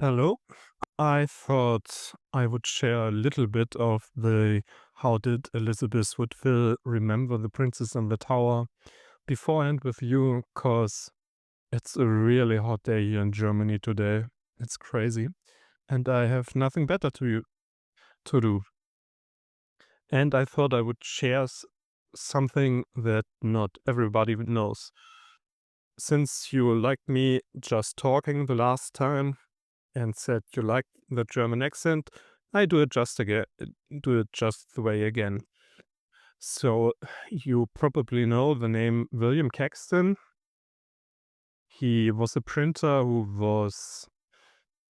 Hello. I thought I would share a little bit of the how did Elizabeth Woodville remember the princess in the tower beforehand with you, cause it's a really hot day here in Germany today. It's crazy, and I have nothing better to do. And I thought I would share something that not everybody knows. Since you liked me just talking the last time, and said you like the German accent, I do it just again, do it just the way again. So you probably know the name William Caxton. He was a printer who was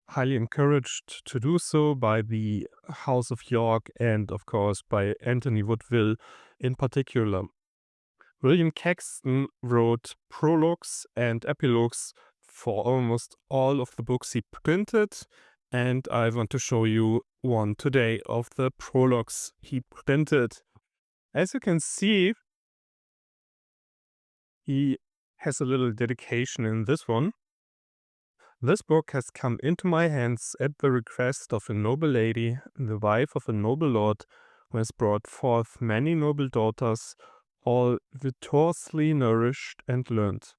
highly encouraged to do so by the House of York and, of course, by Anthony Woodville in particular. William Caxton wrote prologues and epilogues for almost all of the books he printed, and I want to show you one today of the prologues he printed. As you can see, he has a little dedication in this one. This book has come into my hands at the request of a noble lady, the wife of a noble lord, who has brought forth many noble daughters, all victoriously nourished and learned.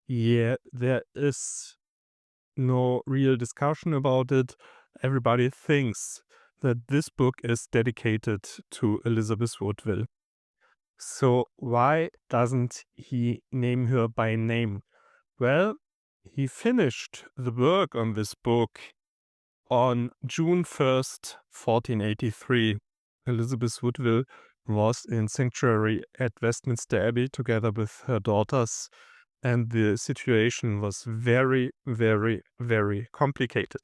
Yeah, there is no real discussion about it. Everybody thinks that this book is dedicated to Elizabeth Woodville. So why doesn't he name her by name? Well, he finished the work on this book on June 1st, 1483. Elizabeth Woodville was in sanctuary at Westminster Abbey together with her daughters, and the situation was very, very, very complicated.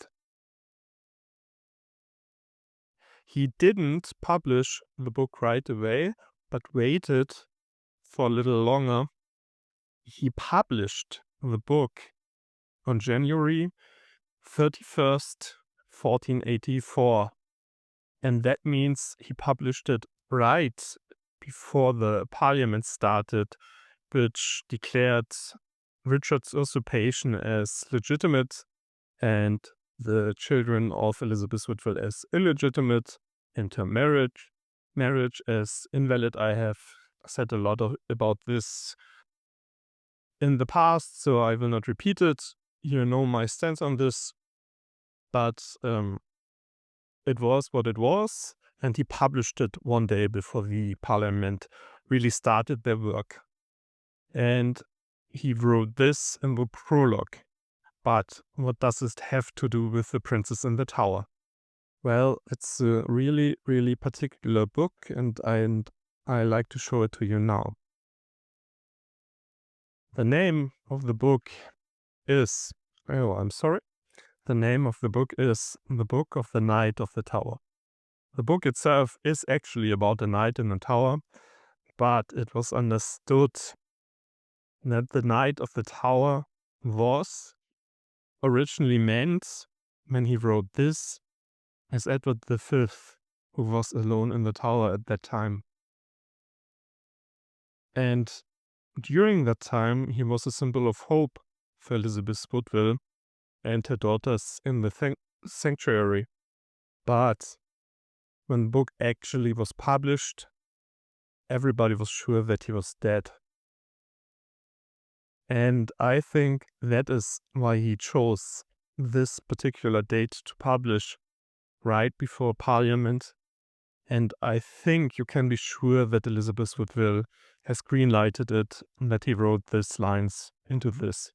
He didn't publish the book right away, but waited for a little longer. He published the book on January 31st, 1484. And that means he published it right before the parliament started, which declared Richard's usurpation as legitimate and the children of Elizabeth Woodville as illegitimate, and her marriage as invalid. I have said a lot about this in the past, so I will not repeat it. You know my stance on this, but it was what it was, and he published it one day before the parliament really started their work. And he wrote this in the prologue. But what does it have to do with The Princess in the Tower? Well, it's a really, really particular book, and I like to show it to you now. The name of the book is... Oh, I'm sorry. The name of the book is The Book of the Knight of the Tower. The book itself is actually about a knight in the tower, but it was understood that the Knight of the Tower was originally meant, when he wrote this, as Edward V, who was alone in the tower at that time. And during that time, he was a symbol of hope for Elizabeth Woodville and her daughters in the sanctuary. But when the book actually was published, everybody was sure that he was dead. And I think that is why he chose this particular date to publish right before Parliament. And I think you can be sure that Elizabeth Woodville has green-lighted it and that he wrote these lines into this.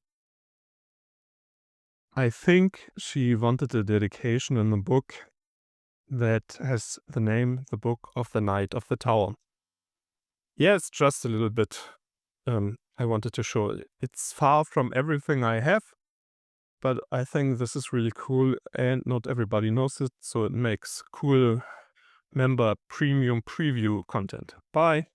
I think she wanted a dedication in the book that has the name The Book of the Knight of the Tower. Yeah, it's just a little bit I wanted to show it. It's far from everything I have, but I think this is really cool and not everybody knows it, so it makes cool member premium preview content. Bye!